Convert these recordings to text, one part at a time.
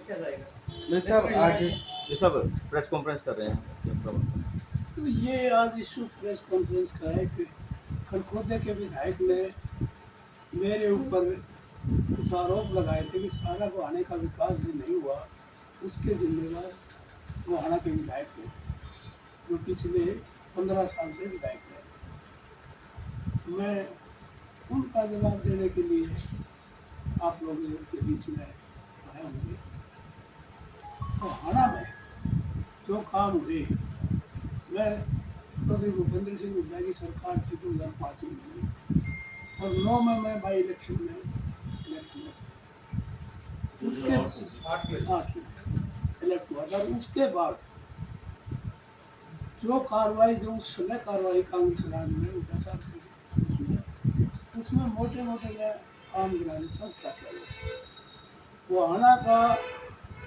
रखा जाएगा। मिल साहब आज ये सब प्रेस कॉन्फ्रेंस कर रहे हैं क्या प्रवक्ता? तो ये आज इशू प्रेस कॉन्फ्रेंस का है कि खरखोदे के विधायक ने मेरे ऊपर कुछ आरोप लगाए थे कि सारा गोहाने का विकास भी नहीं हुआ, उसके जिम्मेवार गोहाना के विधायक हैं जो पिछले 15 साल से विधायक रहे। मैं उनका जवाब देने के लिए आप लोगों के बीच में आया हूँ। गोहाना में जो काम हुए, मैं चौधरी भूपेंद्र सिंह हुड्डा की सरकार थी 2005 में बनी और 9 में मैं बाई इलेक्शन में इलेक्ट हुआ था। उसके 8 में इलेक्ट हुआ था। उसके बाद जो कार्रवाई, जो उस समय कार्रवाई कांग्रेस राज में हुड्डा साहब की, उसमें मोटे मोटे मैं काम गिना देता हूँ क्या क्या हुआ। गोहाना का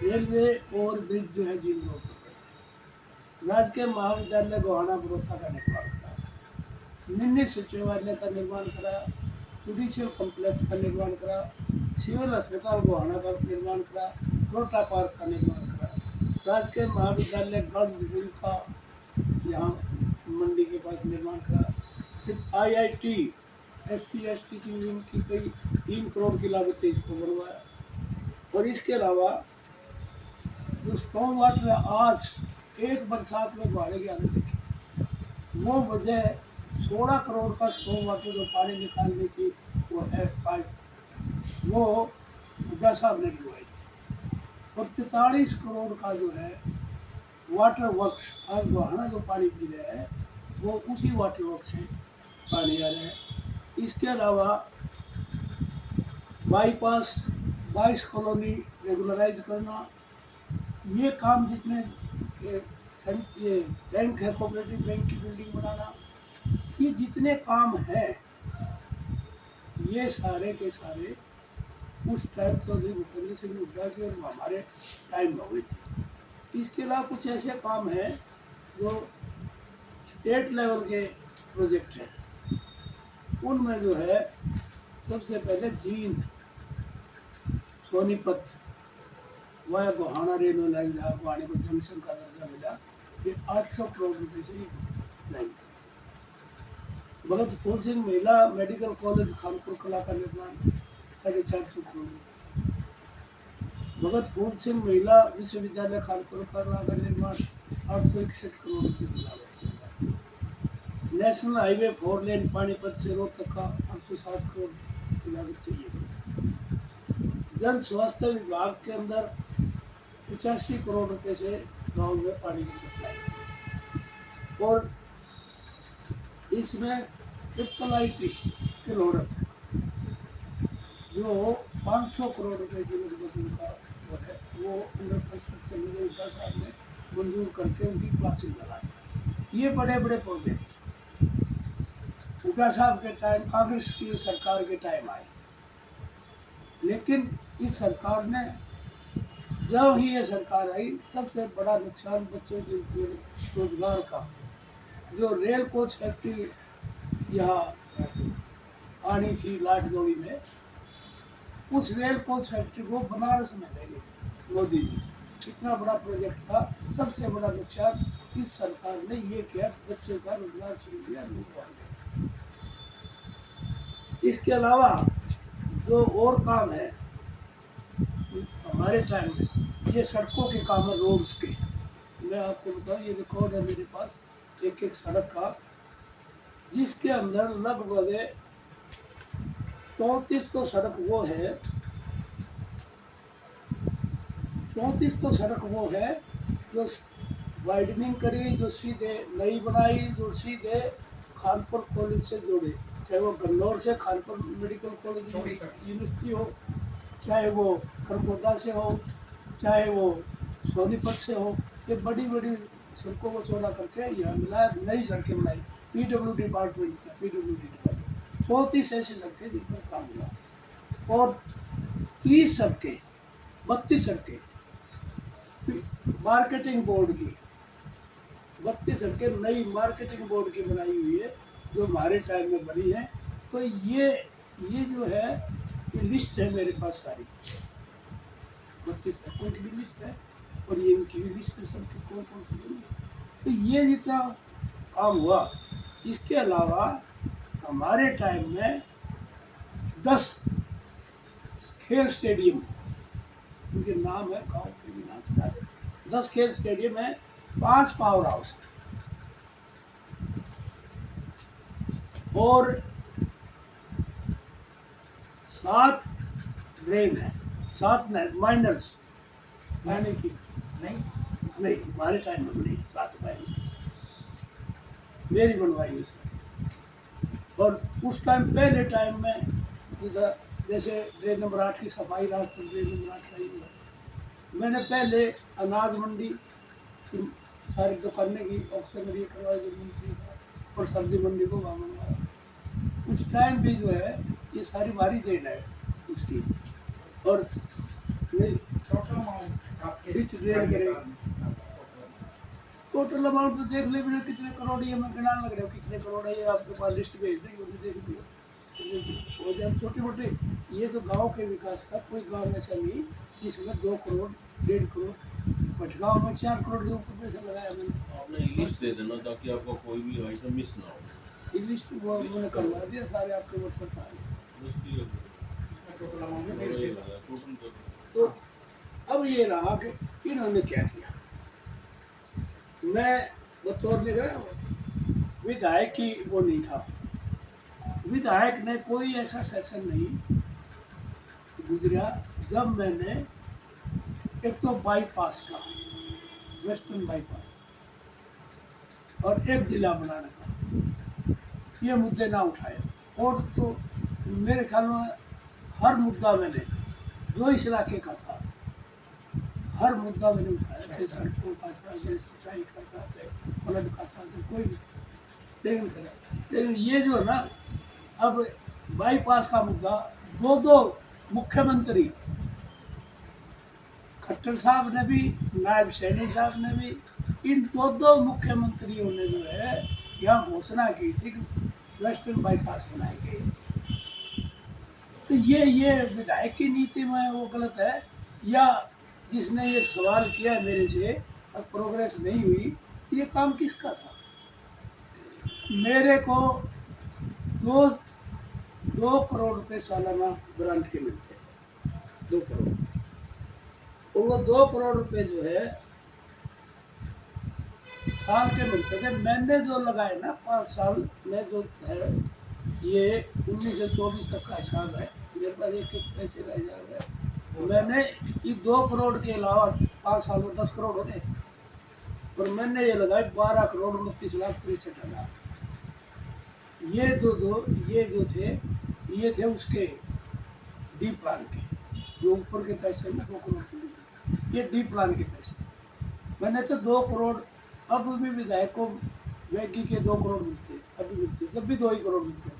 रेलवे ओवर ब्रिज जो है जींद रोड पर, राजकीय महाविद्यालय गोहाना बड़ौदा का निर्माण करा, मिनी सचिवालय का निर्माण करा, जुडिशियल कॉम्प्लेक्स का निर्माण करा, सिविल अस्पताल गोहाना का निर्माण करा, रोटा पार्क का निर्माण करा, राजकीय महाविद्यालय गर्ल्स विंग का यहाँ मंडी के पास निर्माण करा, फिर IIT SC/ST की विंग की कई 3 करोड़ की लागत से इसको बनवाया। और इसके अलावा जो स्ट्रॉन्ग वाटर है, आज एक बरसात में बाढ़ की हालत देखी, वो वजह 16 करोड़ का स्ट्रॉन्ग वाटर जो पानी निकालने की वो है पाइप, वो हुड्डा साहब ने डलवाई थी। और 43 करोड़ का जो है वाटर वर्क्स, आज गोहाना जो पानी पी रहे हैं वो उसी वाटर वर्क्स से पानी आ रहा है। इसके अलावा बाईपास 22 कॉलोनी रेगुलराइज करना, ये काम जितने ये बैंक है, कोऑपरेटिव बैंक की बिल्डिंग बनाना, ये जितने काम हैं ये सारे के सारे उस टाइम चौधरी भूपेंद्र सिंह हुड्डा के और हमारे टाइम में हुए थे। इसके अलावा कुछ ऐसे काम हैं जो स्टेट लेवल के प्रोजेक्ट हैं, उनमें जो है सबसे पहले Jind Sonipat via Gohana railway line, जहाँ गोहाने को जंक्शन का दर्जा मिला, ये 800 करोड़ रुपए से ये लाइन। भगत फूल सिंह महिला मेडिकल कॉलेज खानपुर कला का निर्माण 450 करोड़ रुपए से। भगत फूल सिंह महिला विश्वविद्यालय खानपुर कला का निर्माण 861 करोड़ रुपए की लागत। नेशनल हाईवे 4 लेन पानीपत से रोहतक का 807 करोड़ की लागत चाहिए। जन स्वास्थ्य विभाग के अंदर 85 करोड़ रुपए से गांव में पानी की सप्लाई। और इसमें IIIT के लोड़त जो 500 करोड़ रुपए की लगभग उनका जो है वो अंडर कंस्ट्रक्शन में हुड्डा साहब ने मंजूर करके उनकी क्लासेज लगा दी। ये बड़े बड़े प्रोजेक्ट हुड्डा साहब के टाइम, कांग्रेस की सरकार के टाइम आए। लेकिन इस सरकार ने, जब ही ये सरकार आई, सबसे बड़ा नुकसान बच्चों के रोजगार का, जो रेल कोच फैक्ट्री यहाँ आनी थी लाटजोड़ी में, उस रेल कोच फैक्ट्री को बनारस में ले गए मोदी जी। इतना बड़ा प्रोजेक्ट था। सबसे बड़ा नुकसान इस सरकार ने ये किया, बच्चों का रोजगार छीन लिया लोगों ने। इसके अलावा जो और काम है हमारे टाइम में, ये सड़कों के काम है, रोड्स के। मैं आपको बताऊँ, ये रिकॉर्ड है मेरे पास एक एक सड़क का, जिसके अंदर लगभग 34 तो सड़क वो है, 34 तो सड़क वो है जो वाइडनिंग करी, जो सीधे नई बनाई, जो सीधे खानपुर कॉलेज से जोड़े, चाहे वो गन्नौर से खानपुर मेडिकल कॉलेज यूनिवर्सिटी हो, चाहे वो खरखोदा से हो, चाहे वो सोनीपत से हो। ये बड़ी बड़ी सड़कों को चौड़ा करके यहाँ मिलाया, नई सड़कें बनाई PWD डिपार्टमेंट ने, PWD डिपार्टमेंट 34 ऐसी सड़कें जिन पर काम हुआ। और 30 सड़कें, 32 सड़कें मार्केटिंग बोर्ड की, 32 सड़कें नई मार्केटिंग बोर्ड की बनाई हुई है, जो हमारे टाइम में बनी है। तो ये जो है, ये लिस्ट है मेरे पास सारी। 32 सड़कों की भी लिस्ट है और ये इनकी भी लिस्ट है सबकी कौन कौन सी बनी है। तो ये जितना काम हुआ, इसके अलावा हमारे टाइम में 10 खेल स्टेडियम, उनके नाम है गाँव के भी नाम सारे, 10 खेल स्टेडियम है, 5 पावर हाउस है और 7 ड्रेन है, 7 माइनर्स यानी कि नहीं हमारे टाइम में बनी 7 माइनर मेरी बनवाई है इसमें। और उस टाइम पहले टाइम में उधर जैसे ड्रेन नंबर 8 की सफाई राजपुर ड्रेन नंबर 8 का ही हुआ। मैंने पहले अनाज मंडी की सारी दुकानें की ऑक्सीजन ये करवाई जब मंत्री था और सब्जी मंडी को वहाँ बनवाया। उस टाइम भी जो है ये सारी भारी देन है इसकी। और डिच ड्रेन करे टोटल अमाउंट तो देख ले मैंने कितने करोड़, ये मैं गिनाने लग रहा हूँ कितने करोड़ है, ये आपके पास लिस्ट भेज देंगे उन्हें देख दियो हो जाए। छोटे मोटे ये तो गांव के विकास का कोई गांव ऐसा नहीं जिसमें 2 करोड़ 1.5 करोड़, भटगांव में 4 करोड़ से ऊपर पैसा लगाया मैंने। आपने लिस्ट दे देना ताकि आपको कोई भी आइटम मिस ना हो। ये लिस्ट वो मैंने करवा दिया सारे आपके व्हाट्सएप पर आए। तो अब ये रहा कि इन्होंने क्या किया। मैं बतौर निगरान विधायक की वो नहीं था, विधायक ने कोई ऐसा सेशन नहीं गुजरा जब मैंने एक तो बाईपास का वेस्टर्न बाईपास और एक जिला बनाने का ये मुद्दे ना उठाए। और तो मेरे ख्याल में हर मुद्दा मैंने जो इस इलाके का था हर मुद्दा मैंने उठाया, चाहे सड़कों का था, चाहे सिंचाई का था, चाहे फ्लड का था, चाहे कोई भी लेकिन करा। लेकिन ये जो है ना अब बाईपास का मुद्दा 2 मुख्यमंत्री खट्टर साहब ने भी, नायब सैनी साहब ने भी, इन 2 मुख्यमंत्रियों ने जो है यहाँ घोषणा की थी कि वेस्टर्न बाईपास बनाएंगे। तो ये विधायक की नीति में वो गलत है या जिसने ये सवाल किया मेरे से और प्रोग्रेस नहीं हुई, ये काम किसका था। मेरे को 2 करोड़ रुपए सालाना ग्रांट के मिलते हैं, 2 करोड़, और वो 2 करोड़ रुपए जो है साल के मिलते थे। मैंने जो लगाए ना 5 साल में जो है ये 19 से 24 तक का हिसाब है, मेरे पास एक पैसे का हिसाब है। मैंने ये 2 करोड़ के अलावा 5 साल में 10 करोड़ हो गए और मैंने ये लगाए 12 करोड़ 29,63,000। ये जो थे ये थे उसके डी प्लान के, जो ऊपर के पैसे में 2 करोड़ के, ये डी प्लान के पैसे। मैंने तो 2 करोड़, अब भी विधायक को वैगी के 2 करोड़ मिलते हैं, अभी मिलते, जब भी 2 ही करोड़ मिलते हैं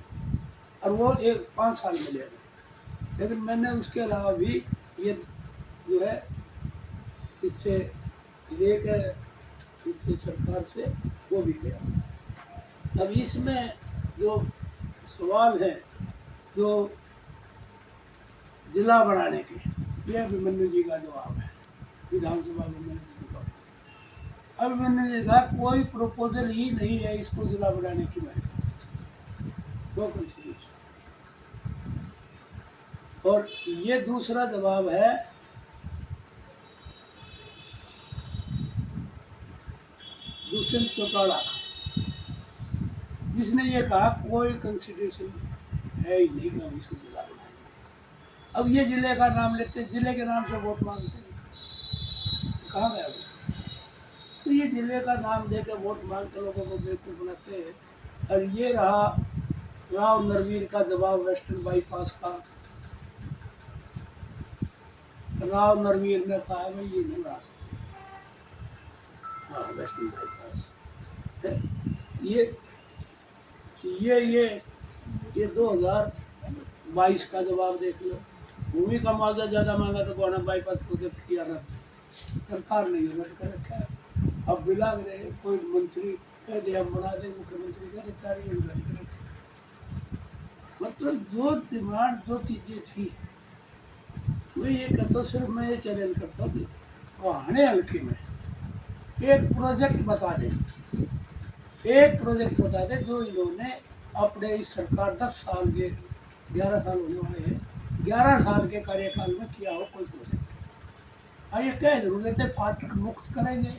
और वो 5 साल मिले हमें। लेकिन मैंने उसके अलावा भी ये जो है इससे लेकर इससे सरकार से वो भी गया। अब इसमें जो सवाल है जो जिला बनाने के, ये अभिमन्यु जी का जवाब है, विधानसभा में मैंने जवाब दिया। अभिमन्यु जी का कोई प्रपोजल ही नहीं है इसको जिला बनाने की मेरे पास, नो कंसिडरेशन। और ये दूसरा जवाब है दुष्यंत चौटाला, जिसने ये कहा कोई कंसिडरेशन है ही नहीं कि हम इसको जिला बनाएंगे। अब ये जिले का नाम लेते हैं, जिले के नाम से वोट मांगते हैं, कहाँ गया वो। तो ये जिले का नाम लेकर वोट मांग के लोगों को बेवकूफ़ बनाते हैं। और ये रहा राव नरवीर का जवाब वेस्टर्न बाईपास का। राव नरवीर ने कहा भाई ये नहीं बना सकते, हाँ वेस्टर्न बाईपास ये 2022 का जवाब देख लो। भूमि का मुआवजा ज़्यादा मांगा तो गौड़ा बाईपास प्रोजेक्ट किया रद्द, सरकार ने रद्द कर रखा है। अब बिलाग रहे कोई मंत्री कह दे हम बना दें, मुख्यमंत्री कह देता है रद्द कर रखा है। मतलब जो डिमांड जो चीज़ें थी मैं ये कहता हूँ, सिर्फ मैं ये चैलेंज करता हूँ कि आने हल्के में एक प्रोजेक्ट बता दें, एक प्रोजेक्ट बता दें जो इन्होंने अपने इस सरकार 10 साल के 11 साल होने वाले हैं, 11 साल के कार्यकाल में किया हो कोई प्रोजेक्ट। हाँ, ये क्या जरूरत है, फाटक मुक्त करेंगे,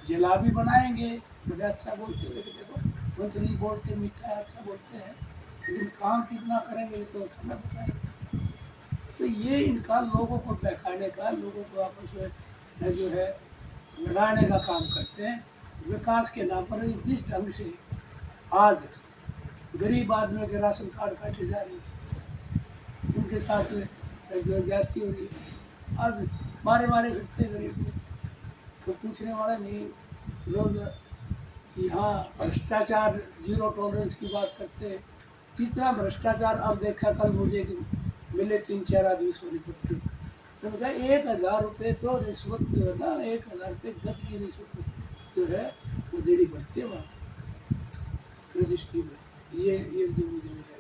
जिला भी बनाएंगे, मुझे अच्छा बोलते हैं, वैसे देखो मंत्री बोलते मीठा अच्छा बोलते हैं, लेकिन काम कितना करेंगे ये तो समय बताएगा। तो ये इनका लोगों को बहकाने का, लोगों को आपस में जो है लड़ाने का काम करते हैं। विकास के नाम पर जिस ढंग से आज गरीब आदमी के राशन कार्ड काटे जा रहे हैं, उनके साथ जो ज्यादती हो रही है, आज मारे मारे फिरते गरीब को, तो पूछने वाला नहीं। लोग यहाँ भ्रष्टाचार जीरो टॉलरेंस की बात करते हैं, कितना भ्रष्टाचार। अब देखा कल मुझे कि मिले 3-4 आदमी सोनीपत के, तो बताया 1,000 रुपये तो रिश्वत जो है ना, 1,000 रुपये गज की रिश्वत जो है वो देनी पड़ती है वहाँ रजिस्ट्री में। ये जो मुझे मिला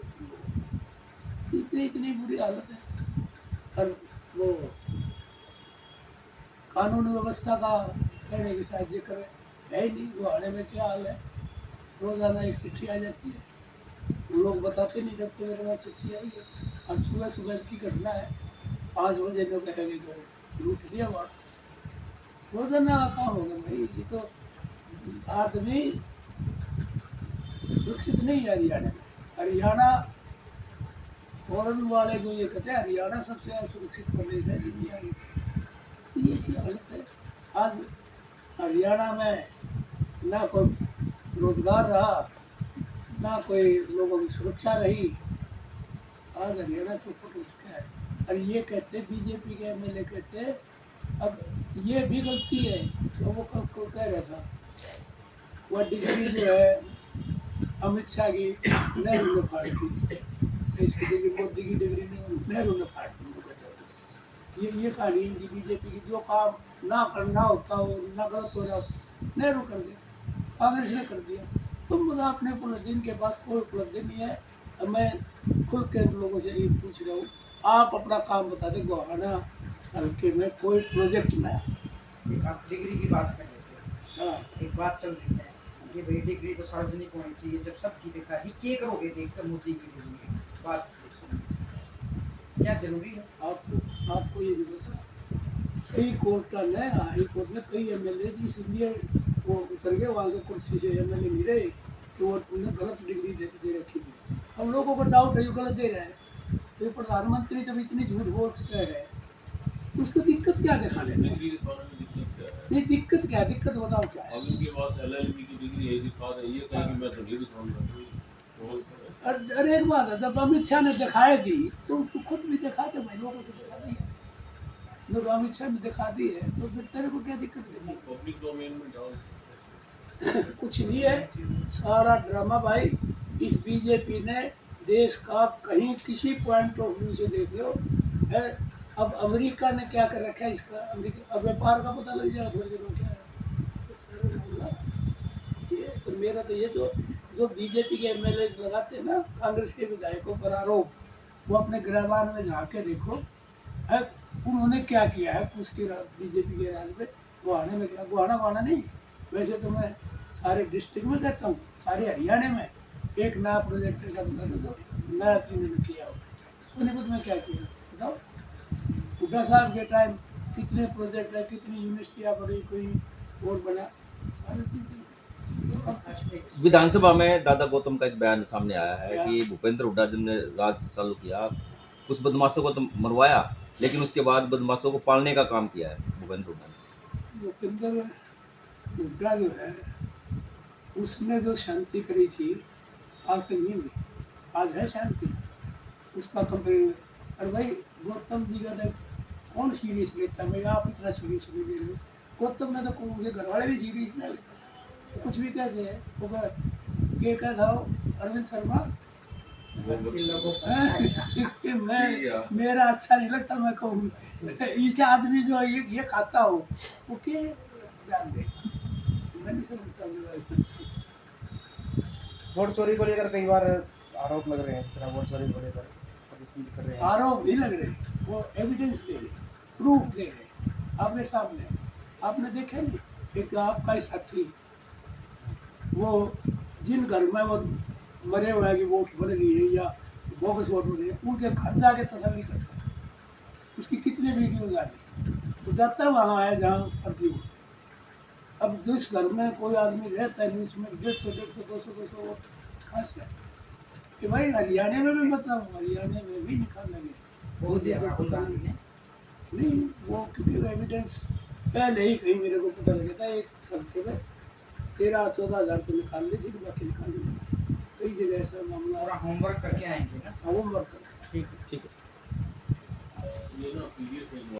इतनी बुरी हालत है। और वो कानून व्यवस्था का कहने की शायद जिक्र है ही नहीं। गुहाने में क्या हाल है, रोज़ाना एक चिट्ठी आ जाती है, लोग बताते नहीं करते, मेरे पास चिट्ठी आई है, अब सुबह सुबह की घटना है, 5 बजे लोग कहेंगे जो लूट लिया वहाँ। रोजाना का काम होगा भाई, ये तो आदमी सुरक्षित नहीं है हरियाणा में। हरियाणा फॉरन वाले जो ये कहते हैं हरियाणा सबसे ज़्यादा सुरक्षित प्रदेश है इंडिया में, तो ये ऐसी हालत है। आज हरियाणा में ना कोई रोजगार रहा, ना कोई लोगों की सुरक्षा रही, आज हरियाणा चौपट हो चुका है। और ये कहते बीजेपी के एमएलए कहते अब ये भी गलती है। तो वो कल को कह रहा था वह डिग्री जो है अमित शाह की नेहरू ने फाड़ दी, इसकी डिग्री मोदी की डिग्री नहीं, नेहरू ने फाड़ दी। ये कहानी इनकी बीजेपी की, जो काम ना करना होता हो, ना गलत हो रहा हो, नेहरू कर दिया, कांग्रेस ने कर दिया। तुम बता अपने उपलब्धि, इनके पास कोई उपलब्धि नहीं है। मैं खुल के लोगों से ये पूछ रहा हूँ, आप अपना काम बता दें, गोहाना हल्के में कोई प्रोजेक्ट में। आप डिग्री की बात कर रहे थे, हाँ, एक बात चल रही है कि भाई डिग्री तो सार्वजनिक होनी चाहिए। जब सबकी दिखा दी क्या करोगे देखकर मोदी की डिग्री बात क्या जरूरी है? आपको ये भी पता, कई कोर्ट ने, हाई कोर्ट में कई एमएलए इसलिए वो उतर गए वहाँ से कुर्सी से, एमएलए नहीं रहे कि वो उन्हें गलत डिग्री दे रखी थी। हम लोगों को डाउट है, जो गलत दे रहे हैं। तो प्रधानमंत्री जब इतनी झूठ बोल चुके हैं, उसको दिक्कत क्या दिखाने में? डिग्री दिखाने में दिक्कत क्या है? नहीं, दिक्कत क्या है, दिक्कत बताओ क्या है। अब इनके पास एलएलबी की डिग्री है, दिखा दे, ये कहें कि मैं तो नहीं दिखाऊंगा। अरे एक बात है, जब अमित शाह ने दिखाई दी तो तू खुद भी दिखा दे भाई, लोगों को दिखा दी है, लोग अमित शाह ने दिखा दी है, तो फिर तेरे को क्या दिक्कत दिखाने? पब्लिक डोमेन में डाल कुछ नहीं है, सारा ड्रामा भाई। इस बीजेपी ने देश का कहीं किसी पॉइंट ऑफ व्यू से देख लो है। अब अमेरिका ने क्या कर रखा है इसका, अमेरिका अब व्यापार का पता लग जाएगा थोड़ी देर में क्या है। तो सारे मामला ये तो मेरा तो ये जो बीजेपी के एमएलए लगाते हैं ना, कांग्रेस के विधायकों पर आरोप, वो अपने गिरबान में झाँक के देखो है उन्होंने क्या किया है उसके बीजेपी के राज में। गुहाना में क्या, गुहाना वाना नहीं, वैसे तो मैं सारे डिस्ट्रिक्ट में कहता हूँ, सारे हरियाणा में एक नया प्रोजेक्ट ऐसा बता दो जो नया इन्होंने किया हो। सोनीपत में क्या किया बताओ? हुड्डा साहब के टाइम कितने प्रोजेक्ट है, कितनी यूनिवर्सिटियाँ बनी, कोई और बना, सारी चीज़ें। विधानसभा में दादा गौतम का एक बयान सामने आया है क्या? कि भूपेंद्र हुड्डा जब ने राज चालू किया, कुछ बदमाशों को तो मरवाया, लेकिन उसके बाद बदमाशों को पालने का काम किया है भूपेंद्र हुड्डा ने। भूपेंद्र हुड्डा जो है उसने जो शांति करी थी आज तक नहीं हुई, आज है शांति उसका कंपेयर में। और भाई गौतम जी का तो कौन सीरियस लेता है भाई, आप इतना सीरियस नहीं ले रहे हो। गौतम ने तो मुझे घर वाले भी सीरियस नहीं लेते, तो कुछ भी कहते हैं वो क्या कहता हो अरविंद शर्मा कि मैं मेरा अच्छा नहीं लगता, मैं कहूँ इसे आदमी जो ये खाता हो वो क्या बयान दे, मैं नहीं समझता। वोट चोरी को लेकर कई बार आरोप लग रहे हैं, इस तरह वोट चोरी को लेकर प्रदर्शन कर रहे हैं। आरोप नहीं लग रहे, वो एविडेंस दे रहे, प्रूफ दे रहे आपके सामने। आपने देखे नहीं एक आपका ही साथी, वो जिन घर में वो मरे हुए हैं कि वोट बन गई है या बोगस वोट बने, उनके घर जाके तसल्ली करता है। उसकी कितने वीडियोज आ गई, तो जाता है वहाँ आया जहाँ फर्जी वोट। अब जिस घर में कोई आदमी रहता है नहीं, उसमें 150, 200 वोट कहाँ से आए? कि भाई हरियाणा में भी मतलब हरियाणा में भी निकालेंगे वो दिया राहुल गांधी ने। नहीं, वो क्योंकि एविडेंस पहले ही कहीं मेरे को पता लगा था, एक करते हुए 13-14 हज़ार तो निकाल ली थी, बाकी निकाल ली नहीं। कई जगह ऐसा मामला पूरा होमवर्क करके आएंगे ना। होमवर्क करके। ठीक है। ठीक है। ये ना पीडीएफ में